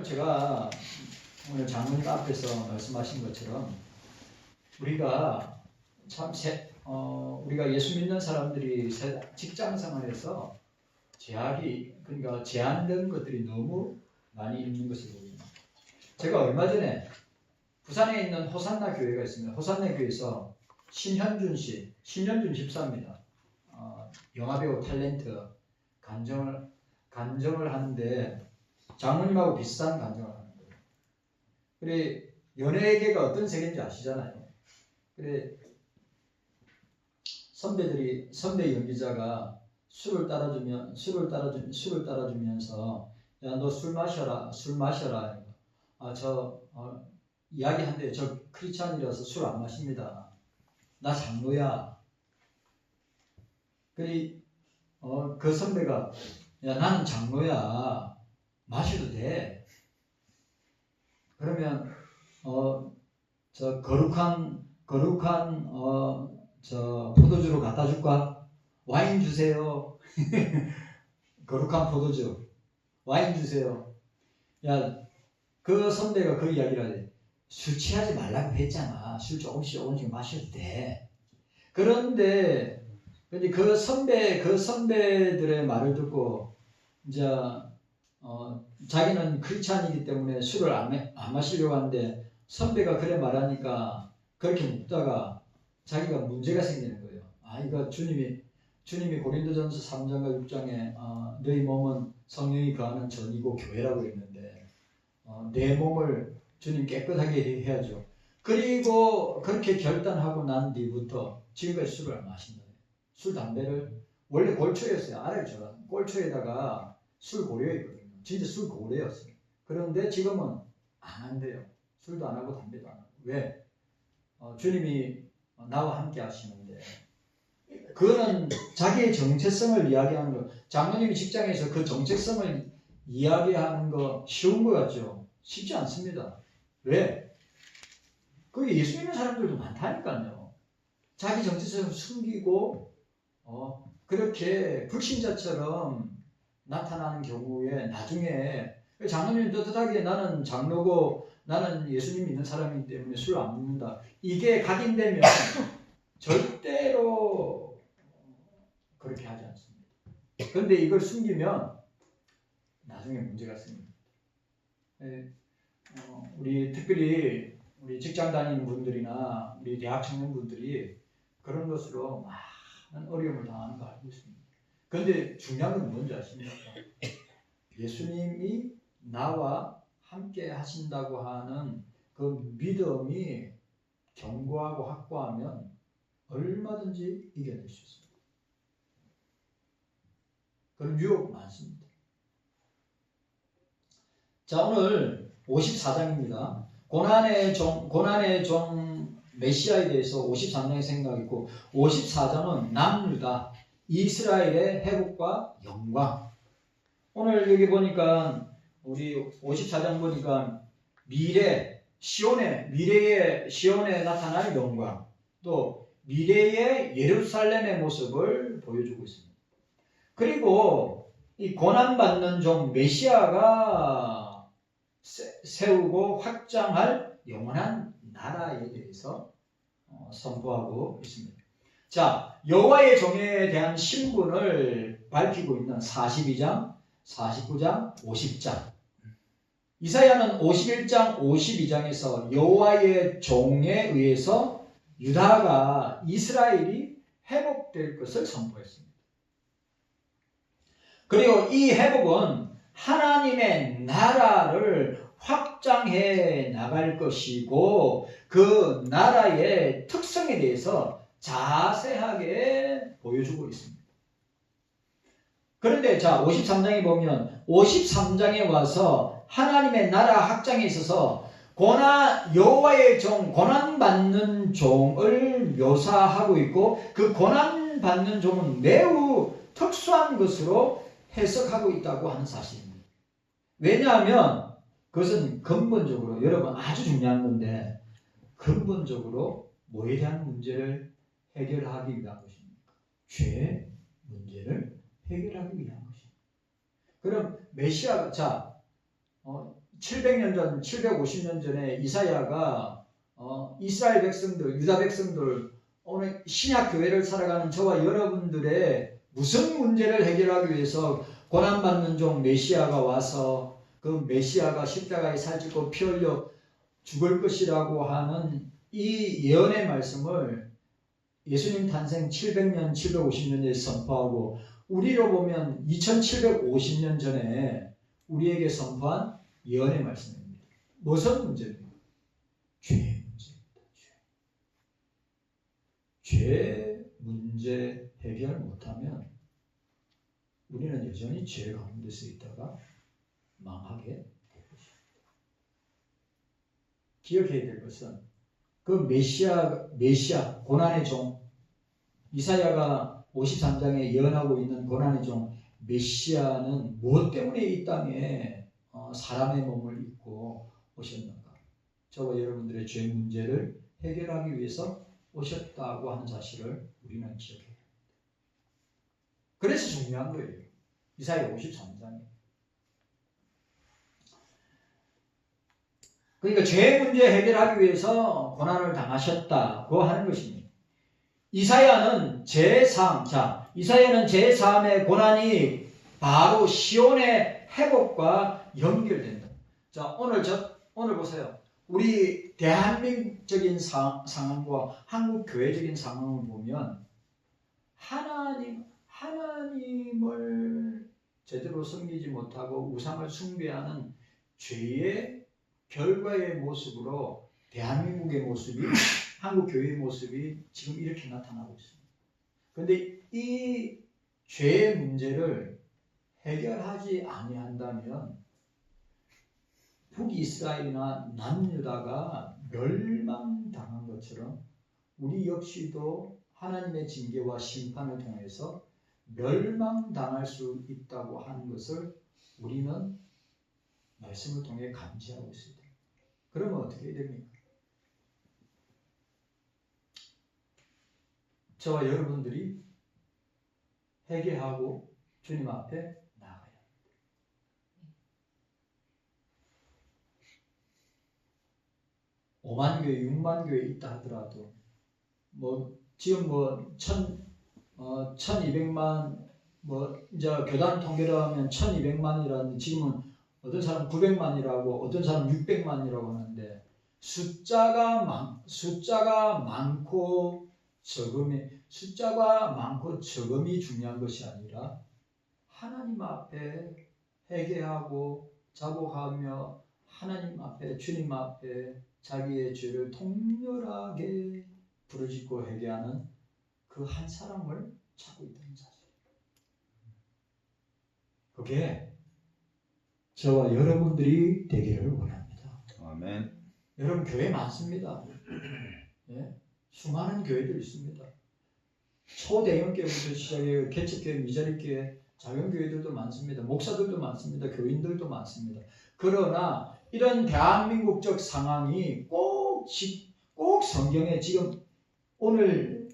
제가 오늘 장로님 앞에서 말씀하신 것처럼 우리가 우리가 예수 믿는 사람들이 직장 생활에서 그러니까 제한된 것들이 너무 많이 있는 것을 보입니다. 제가 얼마 전에 부산에 있는 호산나 교회가 있습니다. 호산나 교회에서 신현준 집사입니다. 영화배우 탤런트 간정을 하는데 장로님하고 비슷한 간정을 하는 거예요. 그래 연예계가 어떤 세계인지 아시잖아요. 그래 선배 연기자가 술을 따라주면서 야 너 술 마셔라. 이야기한대. 저 크리스찬이라서 술 안 마십니다. 나 장로야. 그래 그 선배가 야 나는 장로야. 마셔도 돼. 그러면 저 거룩한 저 포도주로 갖다 줄까? 와인 주세요. 거룩한 포도주. 와인 주세요. 야, 그 선배가 그 이야기를 하대. 술 취하지 말라고 했잖아. 술 조금씩 마셔도 돼. 그런데 그 선배들의 말을 듣고 이제 자기는 크리스찬이기 때문에 술을 안 마시려고 하는데 선배가 그래 말하니까 그렇게 묻다가 자기가 문제가 생기는 거예요. 이거 주님이 고린도전서 3장과 6장에 너희 몸은 성령이 거하는 전이고 교회라고 했는데 내 몸을 주님 깨끗하게 해야죠. 그리고 그렇게 결단하고 난 뒤부터 지금까지 술을 안 마신다. 술 담배를 원래 골초였어요. 알아요. 골초에다가 술 고려했거든요. 진짜 술 고래였어요. 그런데 지금은 안 한대요. 술도 안 하고 담배도 안 하고. 왜? 주님이 나와 함께 하시는데 그거는 자기의 정체성을 이야기하는 거. 장로님이 직장에서 그 정체성을 이야기하는 거 쉬운 것 같죠? 쉽지 않습니다. 왜? 그게 예수 믿는 사람들도 많다니까요. 자기 정체성을 숨기고 그렇게 불신자처럼 나타나는 경우에 나중에 장로님 떳떳하게 나는 장로고 나는 예수님 믿는 사람이기 때문에 술 안 먹는다. 이게 각인되면 절대로 그렇게 하지 않습니다. 그런데 이걸 숨기면 나중에 문제가 생깁니다. 특별히 우리 직장 다니는 분들이나 우리 대학 청년분들이 그런 것으로 많은 어려움을 당하는 거 알고 있습니다. 그런데 중요한 건 뭔지 아십니까? 예수님이 나와 함께 하신다고 하는 그 믿음이 견고하고 확고하면 얼마든지 이겨낼 수 있습니다. 그런 유혹 많습니다. 자, 오늘 54장입니다. 고난의 종 메시아에 대해서 53장의 생각이 있고 54장은 남유다 이스라엘의 회복과 영광. 오늘 여기 보니까 우리 54장 보니까 미래의 시온에 나타날 영광, 또 미래의 예루살렘의 모습을 보여주고 있습니다. 그리고 이 고난받는 종 메시아가 세우고 확장할 영원한 나라에 대해서 선포하고 있습니다. 자, 여호와의 종에 대한 신분을 밝히고 있는 42장, 49장, 50장. 이사야는 51장, 52장에서 여호와의 종에 의해서 유다가 이스라엘이 회복될 것을 선포했습니다. 그리고 이 회복은 하나님의 나라를 확장해 나갈 것이고 그 나라의 특성에 대해서 자세하게 보여주고 있습니다. 그런데 자 53장에 보면 53장에 와서 하나님의 나라 확장에 있어서 여호와의 종, 고난받는 종을 묘사하고 있고 그 고난받는 종은 매우 특수한 것으로 해석하고 있다고 하는 사실입니다. 왜냐하면 그것은 근본적으로 여러분 아주 중요한 건데 근본적으로 뭐에 대한 문제를 해결하기 위한 것입니까? 죄의 문제를 해결하기 위한 것입니다. 그럼 메시아가 700년 전, 750년 전에 이사야가 이스라엘 백성들, 유다 백성들, 오늘 신약 교회를 살아가는 저와 여러분들의 무슨 문제를 해결하기 위해서 고난받는 종 메시아가 와서 그 메시아가 십자가에 살찌고 피 흘려 죽을 것이라고 하는 이 예언의 말씀을 예수님 탄생 700년, 750년에 선포하고 우리로 보면 2750년 전에 우리에게 선포한 예언의 말씀입니다. 무슨 문제입니까? 죄의 문제입니다. 죄 문제 해결 못하면 우리는 여전히 죄 가운데서 있다가 망하게 될 것입니다. 기억해야 될 것은 그 메시아 고난의 종 이사야가 53장에 예언하고 있는 고난의 종 메시아는 무엇 때문에 이 땅에 사람의 몸을 입고 오셨는가? 저와 여러분들의 죄 문제를 해결하기 위해서 오셨다고 하는 사실을 우리는 기억해야 합니다. 그래서 중요한 거예요. 이사야 53장에. 그러니까 죄 문제 해결하기 위해서 고난을 당하셨다고 하는 것입니다. 이사야는 이사야는 제3의 고난이 바로 시온의 회복과 연결된다. 자, 오늘 보세요. 우리 대한민국적인 상황과 한국 교회적인 상황을 보면 하나님을 제대로 섬기지 못하고 우상을 숭배하는 죄의 결과의 모습으로 대한민국의 모습이 한국 교회의 모습이 지금 이렇게 나타나고 있습니다. 그런데 이 죄의 문제를 해결하지 아니한다면 북이스라엘이나 남유다가 멸망당한 것처럼 우리 역시도 하나님의 징계와 심판을 통해서 멸망당할 수 있다고 하는 것을 우리는 말씀을 통해 감지하고 있습니다. 그러면 어떻게 해야 됩니까? 저와 여러분들이 회개하고 주님 앞에 나가야 합니다. 5만 교회, 6만 교회 있다 하더라도 지금 1200만 이제 교단 통계로 하면 1200만이라는데 지금은 어떤 사람 900만이라고 어떤 사람 600만이라고 하는데 숫자가 많고 적음이 중요한 것이 아니라 하나님 앞에 회개하고 자복하며 하나님 앞에 주님 앞에 자기의 죄를 통렬하게 부르짖고 회개하는 그 한 사람을 찾고 있다는 사실입니다. 그게 저와 여러분들이 되기를 원합니다. 아멘. 여러분 교회 많습니다. 예? 수많은 교회들 있습니다. 초대형 교회부터 시작해 개척교회, 미자립교회, 작은교회들도 많습니다. 목사들도 많습니다. 교인들도 많습니다. 그러나 이런 대한민국적 상황이 꼭 성경에 지금 오늘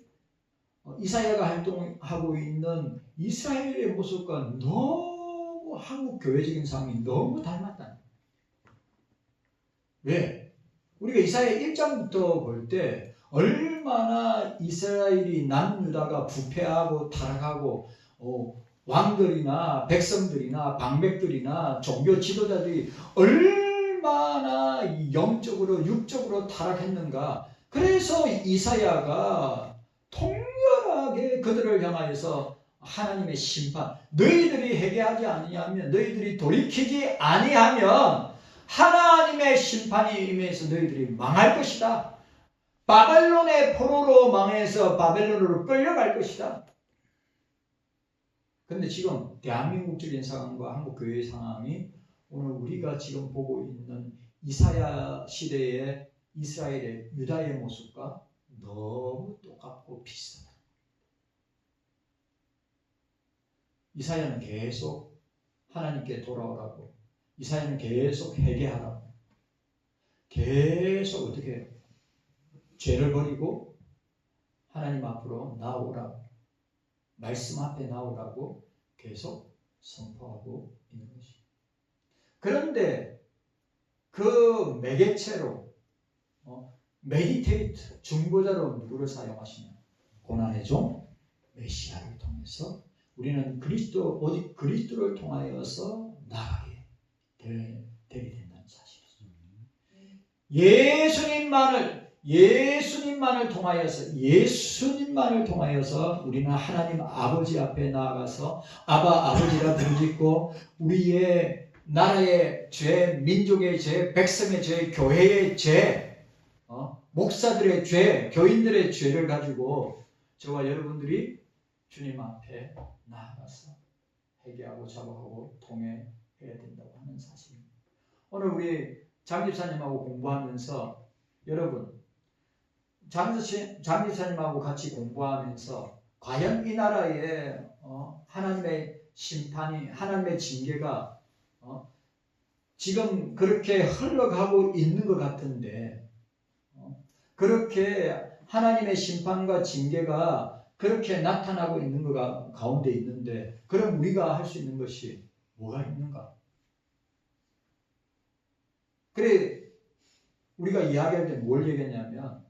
이사야가 활동하고 있는 이스라엘의 모습과 너무 한국 교회적인 상황이 너무 닮았다. 왜? 우리가 이사야 1장부터 볼 때 얼마나 이스라엘이 남유다가 부패하고 타락하고 왕들이나 백성들이나 방백들이나 종교 지도자들이 얼마나 영적으로 육적으로 타락했는가. 그래서 이사야가 통렬하게 그들을 향하여서 하나님의 심판, 너희들이 회개하지 아니하면, 너희들이 돌이키지 아니하면 하나님의 심판이 임해서 너희들이 망할 것이다. 바벨론의 포로로 망해서 바벨론으로 끌려갈 것이다. 그런데 지금 대한민국적인 상황과 한국교회의 상황이 오늘 우리가 지금 보고 있는 이사야 시대의 이스라엘의 유다의 모습과 너무 똑같고 비슷하다. 이사야는 계속 하나님께 돌아오라고, 이사야는 계속 회개하라고, 계속 어떻게 해요? 죄를 버리고 하나님 앞으로 나오라고, 말씀 앞에 나오라고 계속 선포하고 있는 것입니다. 그런데 그 매개체로 메디테이트 중보자로 누구를 사용하시냐? 고난의 종 메시아를 통해서 우리는 그리스도를 통하여서 나가게 되게 된다는 사실이죠. 예수님만을 통하여서 우리는 하나님 아버지 앞에 나아가서 아버지라 부르짖고 우리의 나라의 죄, 민족의 죄, 백성의 죄, 교회의 죄, 목사들의 죄, 교인들의 죄를 가지고 저와 여러분들이 주님 앞에 나아가서 회개하고 자복하고 통회해야 된다고 하는 사실입니다. 오늘 우리 장집사님하고 공부하면서 여러분 장집사님하고 같이 공부하면서 과연 이 나라에 하나님의 심판이 하나님의 징계가 지금 그렇게 흘러가고 있는 것 같은데 그렇게 하나님의 심판과 징계가 그렇게 나타나고 있는 것 가운데 있는데 그럼 우리가 할 수 있는 것이 뭐가 있는가? 그래 우리가 이야기할 때 뭘 얘기했냐면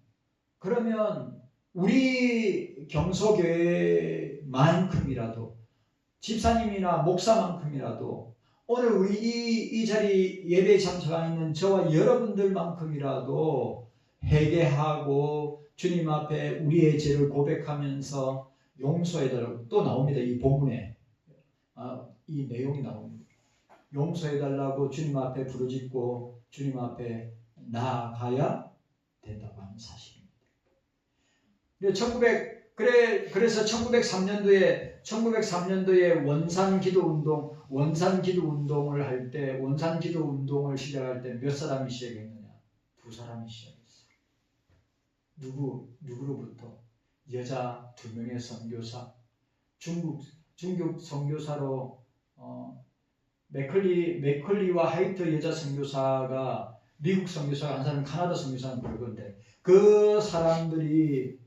그러면 우리 경소교회만큼이라도 집사님이나 목사만큼이라도 오늘 우리 이 자리 예배에 참석하고 있는 저와 여러분들만큼이라도 회개하고 주님 앞에 우리의 죄를 고백하면서 용서해달라고 또 나옵니다. 이 본문에 이 내용이 나옵니다. 용서해달라고 주님 앞에 부르짖고 주님 앞에 나아가야 된다고 하는 사실입니다. 그래서 1903년도에 원산기도 운동을 할 때 원산기도 운동을 시작할 때 몇 사람이 시작했느냐? 2사람이 시작했어요. 누구로부터? 여자 2명의 선교사, 중국 선교사로 맥컬리와 하이트 여자 선교사가 미국 선교사가 한 사람, 카나다 선교사는 그러건데 그 사람들이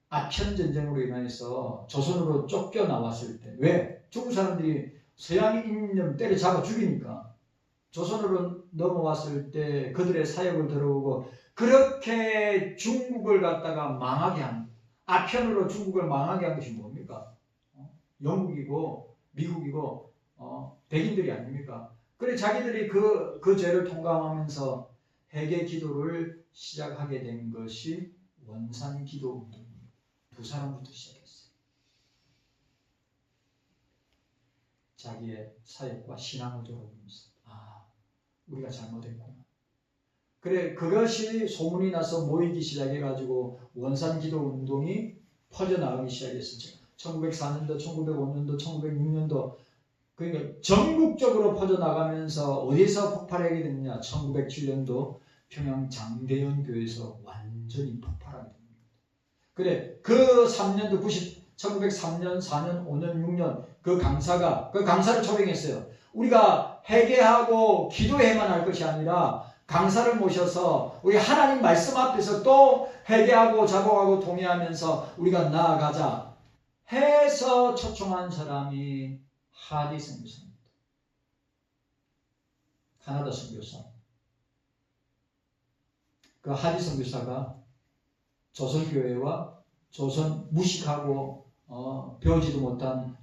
아편 전쟁으로 인해서 조선으로 쫓겨나왔을 때 왜? 중국 사람들이 서양인을 때려잡아 죽이니까 조선으로 넘어왔을 때 그들의 사역을 들어오고 그렇게 중국을 갖다가 망하게 한 아편으로 중국을 망하게 한 것이 뭡니까? 영국이고 미국이고 백인들이 아닙니까? 그래 자기들이 그 죄를 통감하면서 회개 기도를 시작하게 된 것이 원산 기도 운동입니다. 2사람부터 시작했어요. 자기의 사역과 신앙을 돌아보면서 우리가 잘못했구나. 그래 그것이 소문이 나서 모이기 시작해가지고 원산 기도 운동이 퍼져나가기 시작했어요. 1904년도, 1905년도, 1906년도 그러니까 전국적으로 퍼져나가면서 어디서 폭발하게 됐느냐? 1907년도 평양 장대현 교회에서 완전히 폭발하게 됩니다. 그래 그 3년도 1903년, 4년, 5년, 6년 그 강사를 초빙했어요. 우리가 회개하고 기도해만 할 것이 아니라 강사를 모셔서 우리 하나님 말씀 앞에서 또 회개하고 자복하고 통회하면서 우리가 나아가자 해서 초청한 사람이 하디 선교사입니다. 카나다 선교사. 그 하디 선교사가 조선교회와 조선 무식하고 배우지도 못한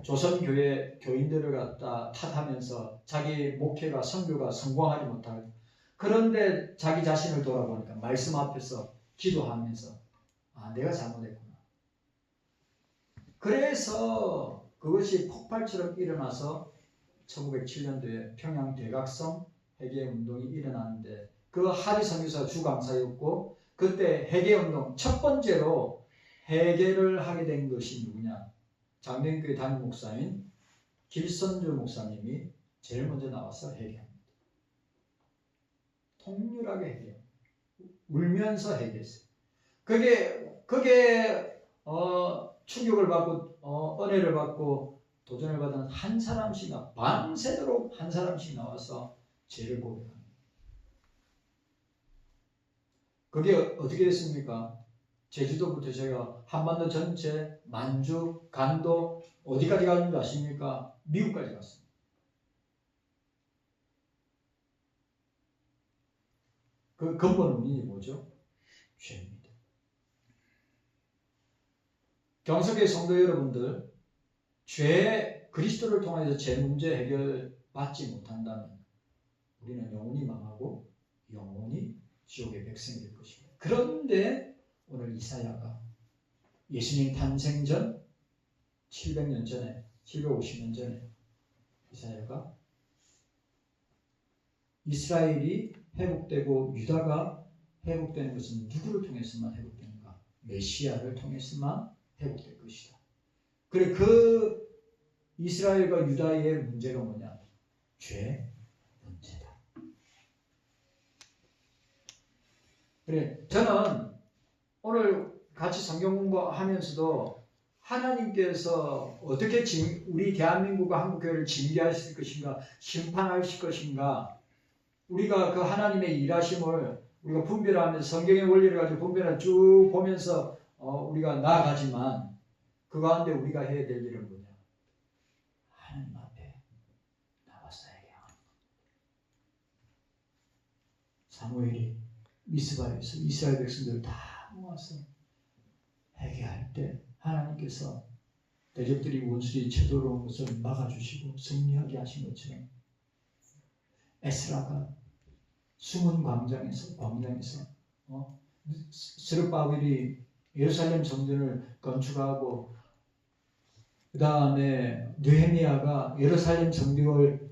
조선교회 교인들을 갖다 탓하면서 자기 목회가 선교가 성공하지 못하고 그런데 자기 자신을 돌아보니까 말씀 앞에서 기도하면서 내가 잘못했구나. 그래서 그것이 폭발처럼 일어나서 1907년도에 평양 대각성 회개운동이 일어났는데 그 하리 선교사가 주강사였고 그때 회개운동 첫 번째로 회개를 하게 된 것이 누구냐? 장대현교회 담임 목사인 길선주 목사님이 제일 먼저 나와서 회개합니다. 통렬하게 회개합니다. 울면서 회개했어요. 그게 충격을 받고 은혜를 받고 도전을 받은 한 사람씩 밤새도록 한 사람씩 나와서 죄를 고백합니다. 그게 어떻게 됐습니까? 제주도부터 제가 한반도 전체, 만주, 간도 어디까지 갔는지 아십니까? 미국까지 갔습니다. 그 근본 원인이 뭐죠? 죄입니다. 경석의 성도 여러분들, 그리스도를 통해서 죄 문제 해결 받지 못한다면 우리는 영원히 망하고 영원히 지옥의 백성이 될 것입니다. 그런데 오늘 이사야가 예수님 탄생 전 700년 전에 750년 전에 이사야가 이스라엘이 회복되고 유다가 회복되는 것은 누구를 통해서만 회복되는가? 메시아를 통해서만 회복될 것이다. 그래 그 이스라엘과 유다의 문제가 뭐냐? 죄 문제다. 그래 저는 오늘 같이 성경 공부하면서도 하나님께서 어떻게 우리 대한민국과 한국교회를 징계하실 것인가, 심판하실 것인가, 우리가 그 하나님의 일하심을 우리가 분별하면서 성경의 원리를 가지고 분별을 쭉 보면서 우리가 나아가지만 그 가운데 우리가 해야 될 일은 뭐냐? 하나님 앞에 나와서 회개하는 것. 사무엘이 미스바에서 이스라엘 백성들을 다 모아서 회개할 때 하나님께서 대적들이 원수들이 쳐들어온 것을 막아주시고 승리하게 하신 것처럼 에스라가 숨은 광장에서 스룹바벨이 예루살렘 성전을 건축하고 그 다음에 느헤미야가 예루살렘 성벽을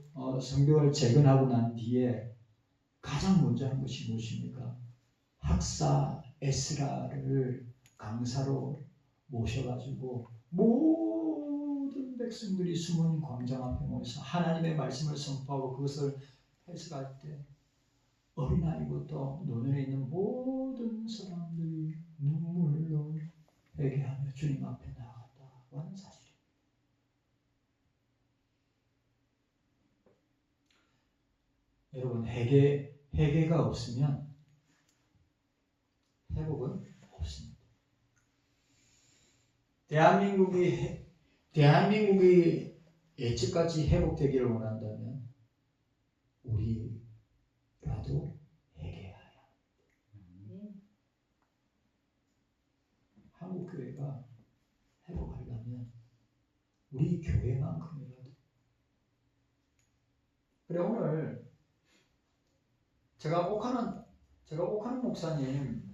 재건하고 난 뒤에 가장 먼저 한 것이 무엇입니까? 학사 에스라를 강사로 모셔가지고 모든 백성들이 숨은 광장 앞에 모여서 하나님의 말씀을 선포하고 그것을 해석할 때 어린아이부터 노년에 있는 모든 사람들이 눈물로 회개하며 주님 앞에 나아갔다고 하는 사실입니다. 여러분 회개가 없으면 회복은 없습니다. 대한민국이 예측같이 회복되기를 원한다면 우리라도 회개해야 합니다. 한국교회가 회복하려면 우리 교회만큼이라도. 그래 오늘 제가 옥하는 목사님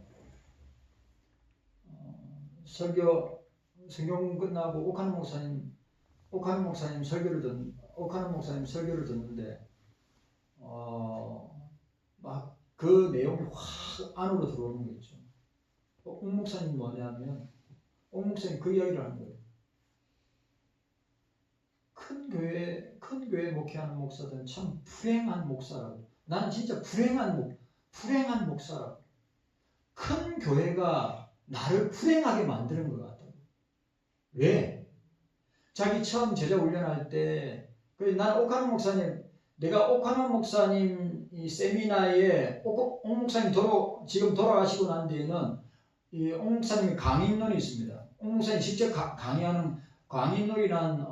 성경 끝나고 옥하는 목사님 설교를 듣는데 막 그 내용이 확 안으로 들어오는 거 있죠. 옥 목사님 뭐냐면 옥 목사님 그 이야기를 하는 거예요. 큰 교회 목회하는 목사들은 참 불행한 목사라고. 나는 진짜 불행한 목사라고. 큰 교회가 나를 불행하게 만드는 것 같다고. 왜? 자기 처음 제자 훈련할 때, 난 옥하는 목사님, 내가 옥하는 목사님 이 세미나에 옥 목사님 지금 돌아가시고 난 뒤에는 이 옥 목사님의 강인론이 있습니다. 옥 목사님 직접 강의하는 강인론이란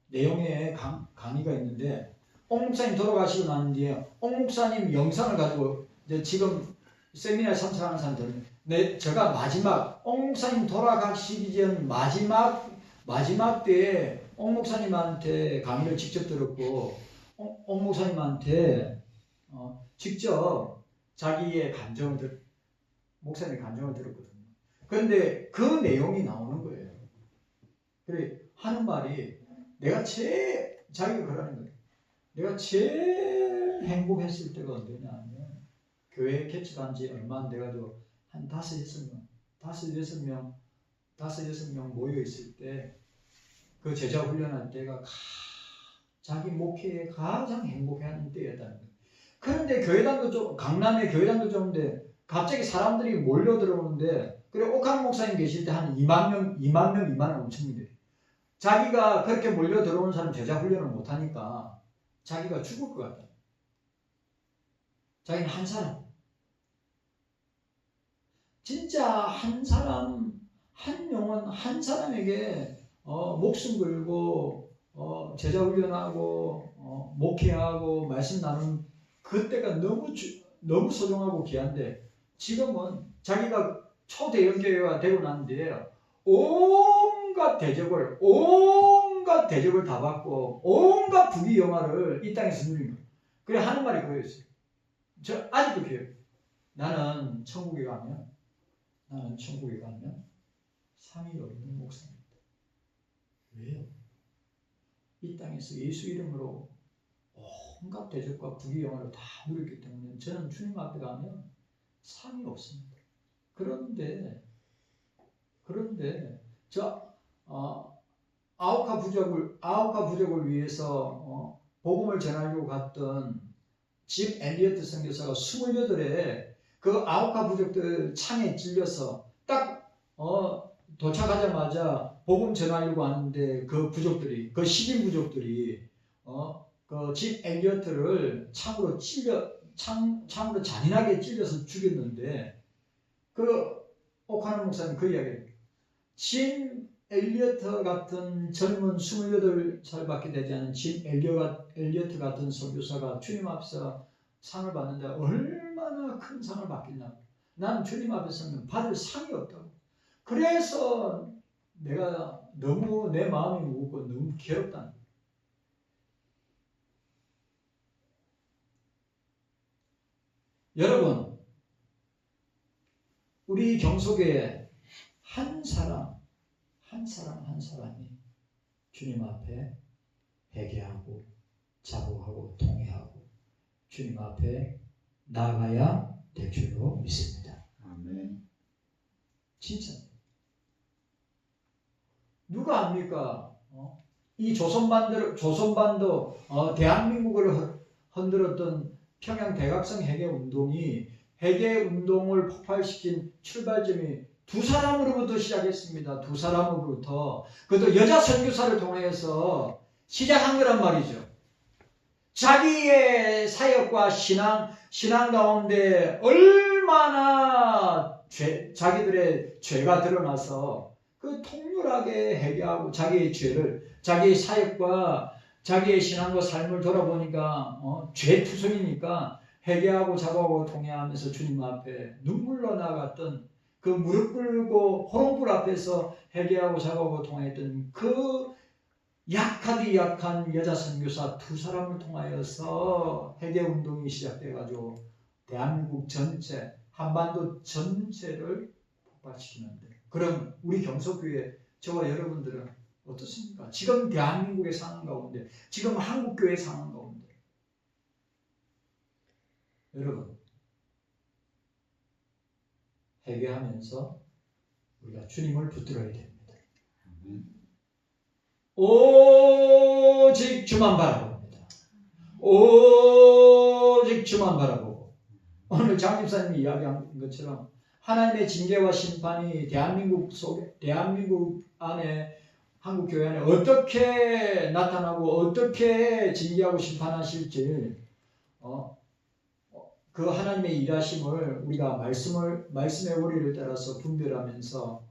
내용의 강의가 있는데 옥 목사님 돌아가시고 난 뒤에 옥 목사님 영상을 가지고 이제 지금 세미나에 참석하는 사람들은 제가 마지막 옥 목사님 돌아가시기 전 마지막 때에 옥 목사님한테 강의를 직접 들었고 옥 목사님한테 직접 자기의 목사님의 감정을 들었거든요. 그런데 그 내용이 나오는 거예요. 그래 하는 말이 자기가 그러는 거예요. 내가 제일 행복했을 때가 언제냐 하면 교회 개척한 지 얼마 안 돼가지고 한 5-6명 모여 있을 때 그 제자 훈련할 때가 자기 목회에 가장 행복해하는 때였다는 거예요. 그런데 강남에 교회당도 좋은데 갑자기 사람들이 몰려 들어오는데 그래 옥하는 목사님 계실 때 한 2만 명 엄청 돼요. 자기가 그렇게 몰려 들어오는 사람 제자 훈련을 못하니까 자기가 죽을 것 같다. 자기는 한 사람. 진짜 한 사람, 한 영혼, 한 사람에게 목숨 걸고 제자 훈련하고 목회하고 말씀 나누는 그때가 너무 소중하고 귀한데 지금은 자기가 초대형 교회가 되고 난 뒤에 온갖 대접을 다 받고 온갖 부귀영화를 이 땅에서 누리는 거예요. 그래 하는 말이 그거였어요. 저 아직도 기억해요. 나는 천국에 가면 상이 없는 목사입니다. 왜요? 이 땅에서 예수 이름으로 온갖 대접과 부귀영화를 다 누렸기 때문에 저는 주님 앞에 가면 상이 없습니다. 그런데 저 아우카 부족을 위해서 복음을 전하려고 갔던 짐 엘리어트 선교사가 28에 그 아우카 부족들 창에 찔려서 딱 도착하자마자 복음 전하려고 하는데 그 부족들이, 그 식인 부족들이 그 짐 엘리어트를 창으로 잔인하게 찔려서 죽였는데 그 오카노 목사님 그 이야기예요. 짐 엘리어트 같은 젊은 28살밖에 되지 않은 짐 엘리어트 같은 선교사가 주님 앞에서 상을 받는데 얼마나 큰 상을 받겠나. 난 주님 앞에서는 받을 상이 없다고. 그래서 내가 너무 내 마음이 무겁고 너무 괴롭다. 여러분, 우리 경속에 한 사람이 주님 앞에 회개하고 자복하고 통회하고 주님 앞에 나아가야 될 줄로 믿습니다. 아멘. 진짜 누가 압니까? 이 조선반도 대한민국을 흔들었던 평양 대각성 해계 운동을 폭발시킨 출발점이 두 사람으로부터 시작했습니다. 두 사람으로부터. 그것도 여자 선교사를 통해서 시작한 거란 말이죠. 자기의 사역과 신앙 가운데 얼마나 자기들의 죄가 드러나서 그 통렬하게 회개하고 자기의 죄를, 자기의 사역과 자기의 신앙과 삶을 돌아보니까 죄투성이니까 회개하고 자복하고 통회하면서 주님 앞에 눈물로 나갔던 그 무릎 꿇고 호롱불 앞에서 회개하고 자복하고 통회했던 그 약하디 약한 여자 선교사 두 사람을 통하여서 회개 운동이 시작돼가지고 대한민국 전체, 한반도 전체를 폭발시키는데, 그럼 우리 경속교회 저와 여러분들은 어떻습니까? 지금 대한민국의 상황 가운데, 지금 한국교회 상황 가운데 여러분 회개하면서 우리가 주님을 붙들어야 됩니다. 오직 주만 바라봅니다. 오직 주만 바라보고, 오늘 장집사님이 이야기한 것처럼 하나님의 징계와 심판이 대한민국 안에, 한국교회 안에 어떻게 나타나고 어떻게 징계하고 심판하실지 그 하나님의 일하심을 우리가 말씀의 원리를 따라서 분별하면서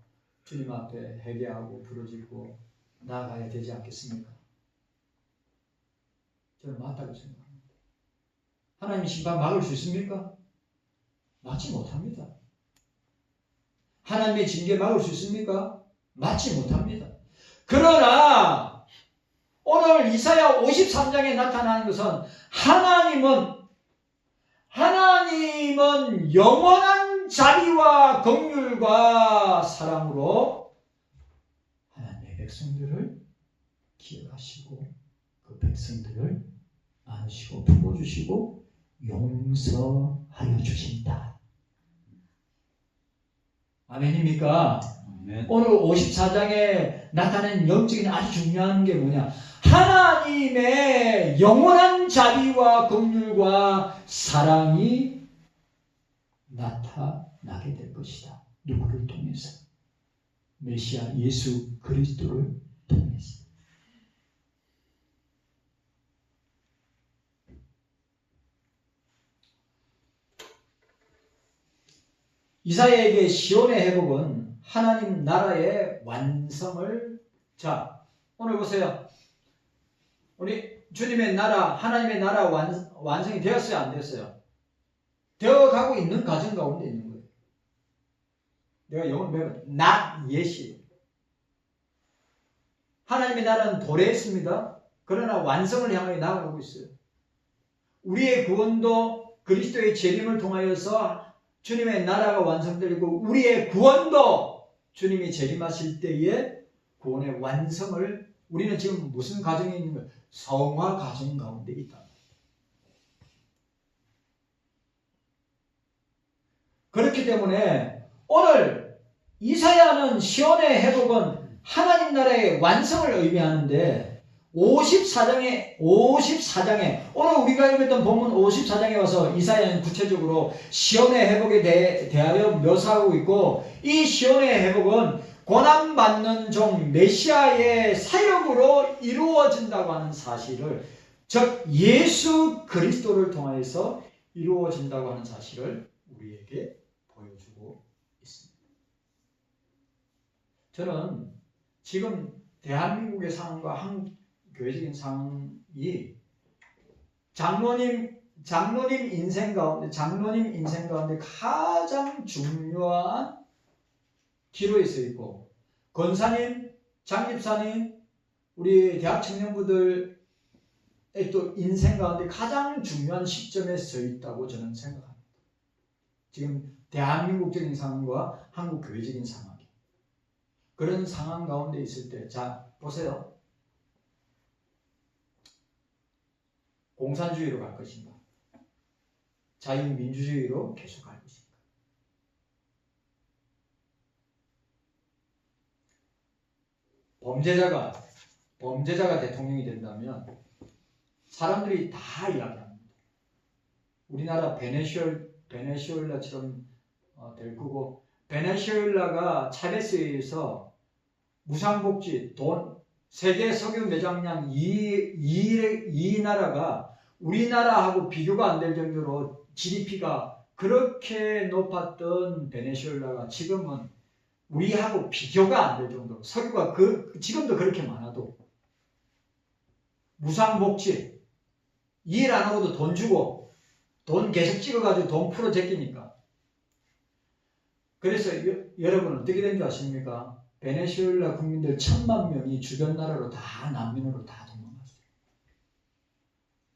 주님 앞에 회개하고 부르짖고 나아가야 되지 않겠습니까? 저는 맞다고 생각합니다. 하나님 심판 막을 수 있습니까? 막지 못합니다. 하나님의 징계 막을 수 있습니까? 막지 못합니다. 그러나 오늘 이사야 53장에 나타나는 것은 하나님은 영원한 자비와 긍휼과 사랑으로 하나님의 백성들을 기억하시고 그 백성들을 안으시고 품어주시고 용서하여 주신다. 아멘입니까? 아멘. 오늘 54장에 나타낸 영적인 아주 중요한 게 뭐냐? 하나님의 영원한 자비와 긍휼과 사랑이 나타나게 될 것이다. 누구를 통해서? 메시아 예수 그리스도를 통해서. 이사야에게 시온의 회복은 하나님 나라의 완성을, 자 오늘 보세요. 우리 주님의 나라, 하나님의 나라 완성이 되었어요, 안 됐어요? 되어가고 있는 과정 가운데 있는 거예요. 내가 영어로 배우면 not yet이. 하나님의 나라는 도래했습니다. 그러나 완성을 향해 나아가고 있어요. 우리의 구원도 그리스도의 재림을 통하여서 주님의 나라가 완성되고 우리의 구원도 주님이 재림하실 때에 구원의 완성을 우리는 지금 무슨 과정에 있는 거예요? 성화 과정 가운데 있다. 그렇기 때문에 오늘 이사야는 시온의 회복은 하나님 나라의 완성을 의미하는데 54장에 오늘 우리가 읽었던 본문 54장에 와서 이사야는 구체적으로 시온의 회복에 대하여 묘사하고 있고 이 시온의 회복은 고난받는 종 메시아의 사역으로 이루어진다고 하는 사실을 즉 예수 그리스도를 통해서 이루어진다고 하는 사실을 우리에게 보여주고 있습니다. 저는 지금 대한민국의 상황과 한국 교회적인 상황이 장로님 인생 가운데 가장 중요한 기로에 서 있고 권사님, 장집사님, 우리 대학 청년부들의 또 인생 가운데 가장 중요한 시점에 서 있다고 저는 생각합니다. 지금 대한민국적인 상황과 한국 교회적인 상황이 그런 상황 가운데 있을 때 자 보세요. 공산주의로 갈 것인가? 자유민주주의로 계속 갈 것인가? 범죄자가 대통령이 된다면 사람들이 다 이야기합니다. 우리나라 베네수엘라처럼 될 거고 베네수엘라가 차베스에 의해서 무상복지, 돈, 세계 석유 매장량 이 나라가 우리나라하고 비교가 안 될 정도로 GDP가 그렇게 높았던 베네수엘라가 지금은 우리하고 비교가 안 될 정도로 석유가 지금도 그렇게 많아도 무상복지 일 안 하고도 돈 주고 돈 계속 찍어가지고 돈 풀어 제끼니까 그래서 여러분 어떻게 된 줄 아십니까? 베네수엘라 국민들 1000만 명이 주변 나라로 다 난민으로 다 도망갔어요.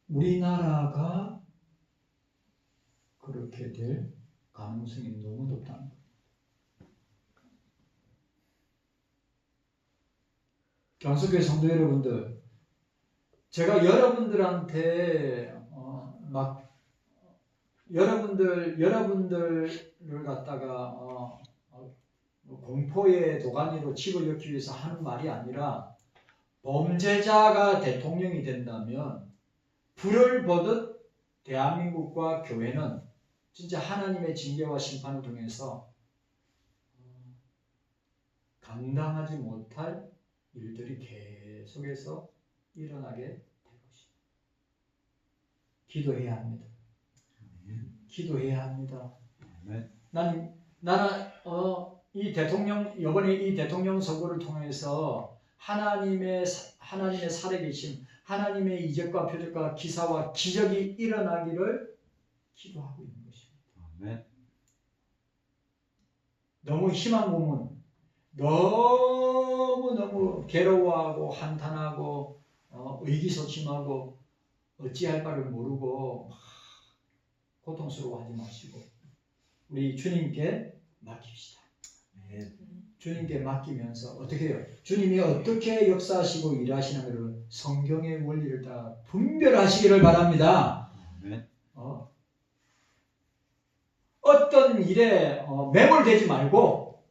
우리나라가 그렇게 될 가능성이 너무 높다는 거예요. 경석교회 성도 여러분들, 제가 여러분들한테 여러분들을 갖다가 공포의 도가니로 집어넣기 위해서 하는 말이 아니라 범죄자가 대통령이 된다면 불을 보듯 대한민국과 교회는 진짜 하나님의 징계와 심판을 통해서 감당하지 못할 일들이 계속해서 일어나게 될 것입니다. 기도해야 합니다. 기도해야 합니다. 나는 이번에 이 대통령 선거를 통해서 하나님의 살아계심, 하나님의 이적과 표적과 기사와 기적이 일어나기를 기도하고 있는 것입니다. 너무 희망 고문, 너무 괴로워하고 한탄하고 의기소침하고 어찌할 바를 모르고 고통스러워하지 마시고 우리 주님께 맡깁시다. 주님께 맡기면서 어떻게 해요? 주님이 어떻게 역사하시고 일하시는 성경의 원리를 다 분별하시기를 바랍니다. 어떤 일에 매몰되지 말고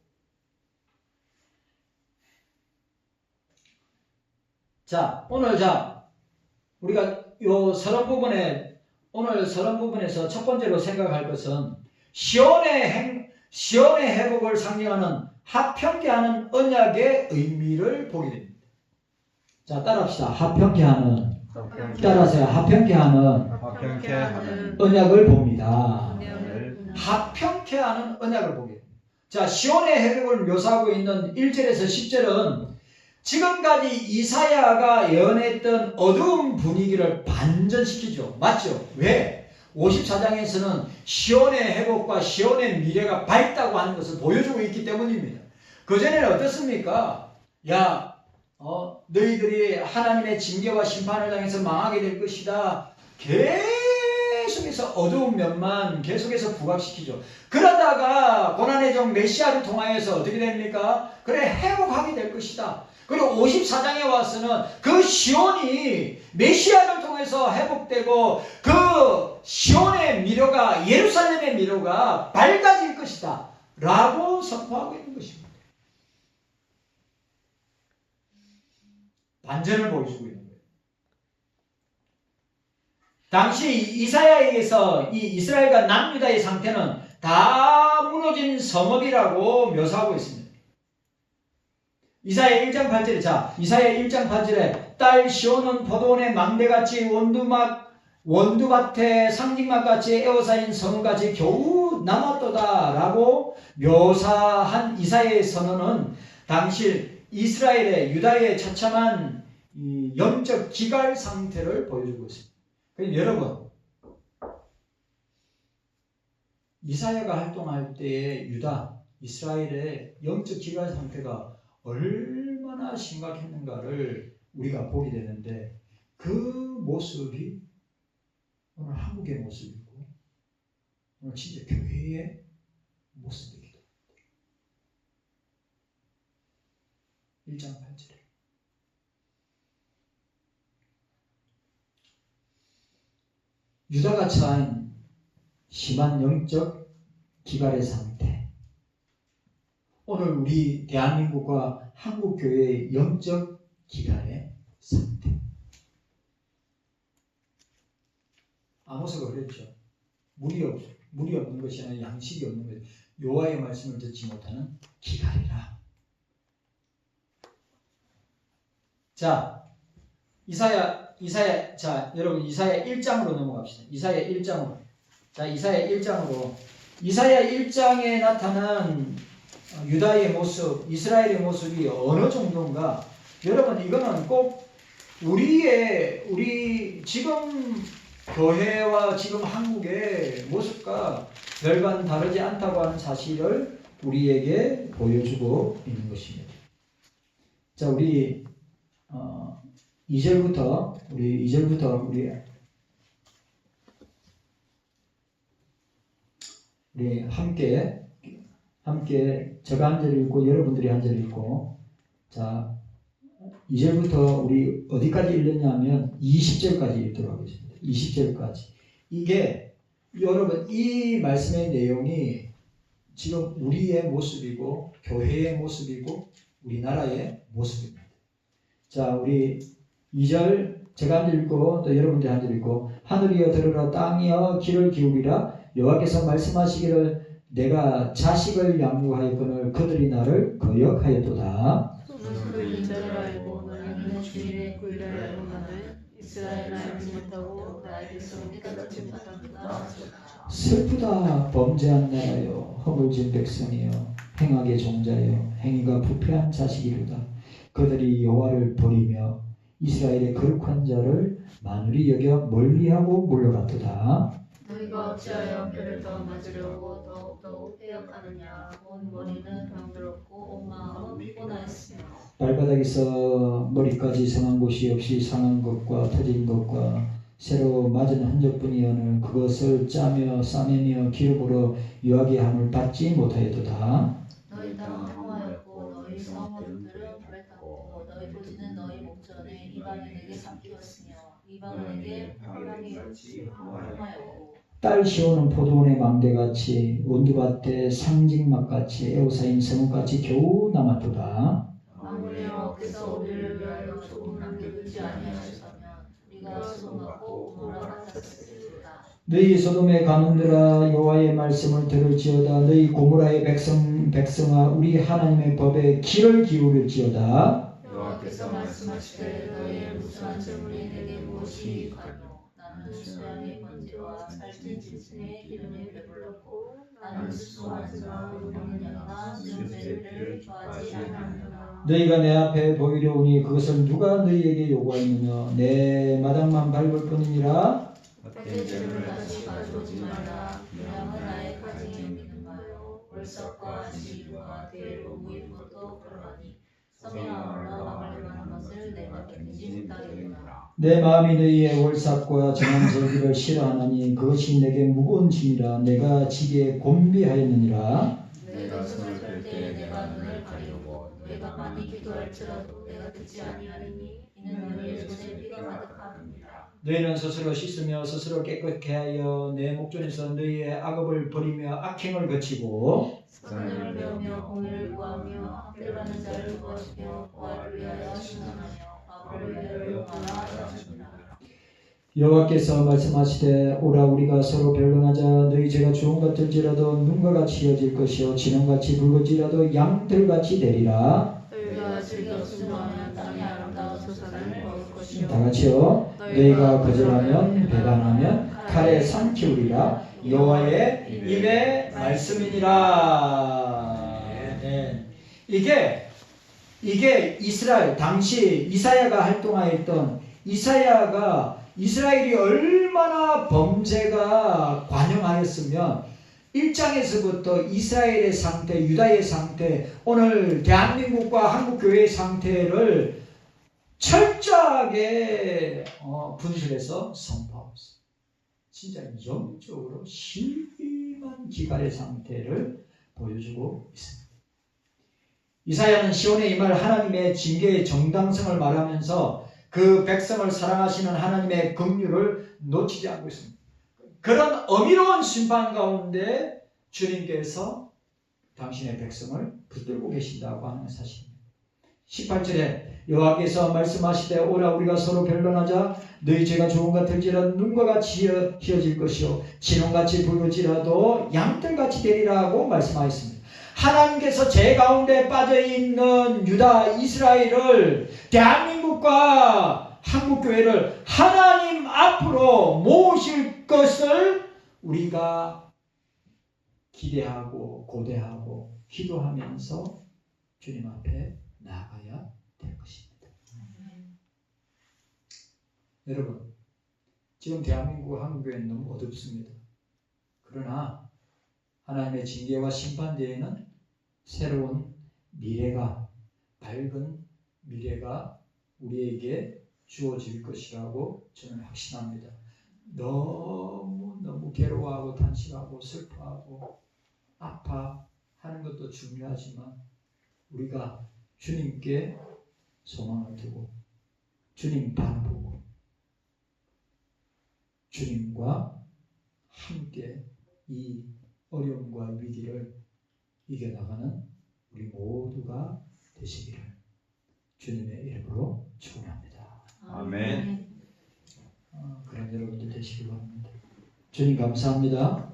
오늘 우리가 오늘 서론 부분에서 첫 번째로 생각할 것은 시온의 회복을 상징하는 합평케 하는 언약의 의미를 보게 됩니다. 따라합시다. 합평케 하는 언약을 봅니다. 합평케 하는 언약을 보게 됩니다. 시온의 회복을 묘사하고 있는 1절에서 10절은 지금까지 이사야가 예언했던 어두운 분위기를 반전시키죠. 맞죠? 왜? 54장에서는 시온의 회복과 시온의 미래가 밝다고 하는 것을 보여주고 있기 때문입니다. 그전에는 어떻습니까? 야, 너희들이 하나님의 징계와 심판을 당해서 망하게 될 것이다. 계속해서 어두운 면만 계속해서 부각시키죠. 그러다가 고난의 종 메시아를 통하여서 어떻게 됩니까? 그래, 회복하게 될 것이다. 그리고 54장에 와서는 그 시온이 메시아를 통해서 회복되고 그 시온의 미로가, 예루살렘의 미로가 밝아질 것이다 라고 선포하고 있는 것입니다. 반전을 보여주고 있는 거예요. 당시 이사야에게서 이 이스라엘과 남유다의 상태는 다 무너진 성읍이라고 묘사하고 있습니다. 이사야 1장 8절에, 자, 이사야 1장 8절에 딸 시온은 포도원의 망대같이 원두밭에 상징막같이 에워싸인 성읍같이 겨우 남았도다 라고 묘사한 이사야의 선언은 당시 이스라엘의, 유다의 처참한 이 영적 기갈 상태를 보여주고 있습니다. 그럼 여러분, 이사야가 활동할 때의 유다, 이스라엘의 영적 기갈 상태가 얼마나 심각했는가를 우리가 보게 되는데, 그 모습이 오늘 한국의 모습이고 오늘 진짜 교회의 모습이기도 합니다. 1장 8절에 유다가 처한 심한 영적 기갈의 상태, 오늘 우리 대한민국과 한국교회의 영적 기갈의 상태. 아모스가 그랬죠. 물이 없는 것이 아니라 양식이 없는 것, 여호와의 말씀을 듣지 못하는 기갈이라. 자, 자, 여러분 이사야 1장으로 넘어갑시다. 이사야 1장으로. 자, 이사야 1장으로. 이사야 1장에 나타난 유다의 모습, 이스라엘의 모습이 어느 정도인가? 여러분, 이거는 꼭 우리 지금 교회와 지금 한국의 모습과 별반 다르지 않다고 하는 사실을 우리에게 보여주고 있는 것입니다. 자, 우리 2절부터 우리 함께 제가 한 절 읽고 여러분들이 한 절 읽고, 자, 2절부터 우리 어디까지 읽느냐면 20절까지 읽도록 하겠습니다. 20절까지. 이게 여러분, 이 말씀의 내용이 지금 우리의 모습이고 교회의 모습이고 우리나라의 모습입니다. 자, 우리 2절 제가 한 절 읽고 또 여러분들이 한 절 읽고, 하늘이여 들으라, 땅이여 귀를 기울이라, 여호와께서 말씀하시기를 내가 자식을 양육하였거늘 그들이 나를 거역하였도다. 슬프다 범죄한 나라여, 허물진 백성이여, 행악의 종자여, 행위가 부패한 자식이로다. 그들이 여호와를 버리며 이스라엘의 거룩한 자를 만울이 여겨 멀리하고 물러갔도다. 너희가 어찌하여 그를 더 맞으려고 더욱더욱 회역하느냐. 온 머리는 병들었고 온 마음은 피곤하였으며 발바닥에서 머리까지 상한 곳이 없이 상한 것과 터진 것과 새로 맞은 흔적뿐이오늘 그것을 짜며 싸매며 기름으로 유하게 함을 받지 못하였도다. 너희 땅은 허무하였고 너희 성읍들은 불에 너희 토지는 너희 목전에 이방인에게 삼키었으며 이방인에게 평강이 없이 허무하였고 딸 시온은 포도원의 망대같이 원두밭에 상징막같이 에워싸인 성읍같이 겨우 남았도다. 만군의 여호와께서 우리를 위하여 조금 남겨두지 아니하셨다면 우리가 수고하고 돌아갔었으리로다. 너희 소돔의 가문들아, 여호와의 말씀을 들을지어다. 너희 고모라의 백성아, 우리 하나님의 법에 귀를 기울일지어다. 여호와께서 말씀하시되 너희의 무수한 재물이 내게 무엇이 있가뇨. 나는 수양의 번제와 살찐 짐승의 기름에 배불렀고 나는 수고하지마 먹는 양과 눈매를 좋아하지 않느냐. 너희가 내 앞에 보이려오니 그것을 누가 너희에게 요구하였느냐. 내 마당만 밟을 뿐이니라. 햇빛을 다시 가져오지 말라. 그냥은 나의 가지에 믿음하여 월삭과 지류와 대로 모이는 것도 그러하니 성령으로 발견하는 것을 내가 견디지 못하겠구나. 내 마음이 너희의 월삭과 정한 절기를 싫어하나니 그것이 내게 무거운 짐이라 내가 지게 곤비하였느니라. 내가 손을 펼 때 내가 눈을 가리우고 너희가 많이 기도할지라도 내가 듣지 아니하리니 이는 너희의 손에 피가 가득함이니라. 너희는 스스로 씻으며 스스로 깨끗게 하여 내 목전에서 너희의 악업을 버리며 악행을 거치고 선을 배우며 공의를 구하며 학대받는 자를 구하시며 보아를 위하여 신원하며 악을 위하여 용하라 하시니라. 여호와께서 말씀하시되 오라 우리가 서로 변론하자. 너희 죄가 주홍 같을지라도 눈과 같이 이어질 것이요 진홍같이 붉을지라도 양털같이 되리라. 너희가 즐겨 순종하면 땅이 아름다운 소산을 먹을 것이요 다 같이요. 너희가 거절하면 배반하면 칼에 삼키우리라. 여호와의 입의 말씀이니라. 네. 이게 이스라엘 당시 이사야가 활동하였던 이사야가 이스라엘이 얼마나 범죄가 관영하였으면 1장에서부터 이스라엘의 상태, 유다의 상태, 오늘 대한민국과 한국교회의 상태를 철저하게 분석해서 선포하고 있습니다. 진짜 영적으로 심한 기갈의 상태를 보여주고 있습니다. 이사야는 시온에 임할 하나님의 징계의 정당성을 말하면서 그 백성을 사랑하시는 하나님의 긍휼을 놓치지 않고 있습니다. 그런 어미로운 심판 가운데 주님께서 당신의 백성을 붙들고 계신다고 하는 사실입니다. 18절에 여호와께서 말씀하시되 오라 우리가 서로 변론하자. 너희 죄가 좋은 같을지라도 눈과 같이 희어질 것이요 진홍같이 붉을지라도 양털같이 되리라고 말씀하였습니다. 하나님께서 죄 가운데 빠져있는 유다 이스라엘을 대한민국과 한국교회를 하나님 앞으로 모실 것을 우리가 기대하고 고대하고 기도하면서 주님 앞에 나아가야 될 것입니다. 여러분 지금 대한민국과 한국교회는 너무 어둡습니다. 그러나 하나님의 징계와 심판 뒤에는 새로운 미래가, 밝은 미래가 우리에게 주어질 것이라고 저는 확신합니다. 너무 괴로워하고 탄식하고 슬퍼하고 아파하는 것도 중요하지만 우리가 주님께 소망을 두고 주님 바라보고 주님과 함께 이 어려움과 위기를 이겨나가는 우리 모두가 되시기를 주님의 이름으로 축원합니다. 아멘. 그런 여러분들 되시기 바랍니다. 주님 감사합니다.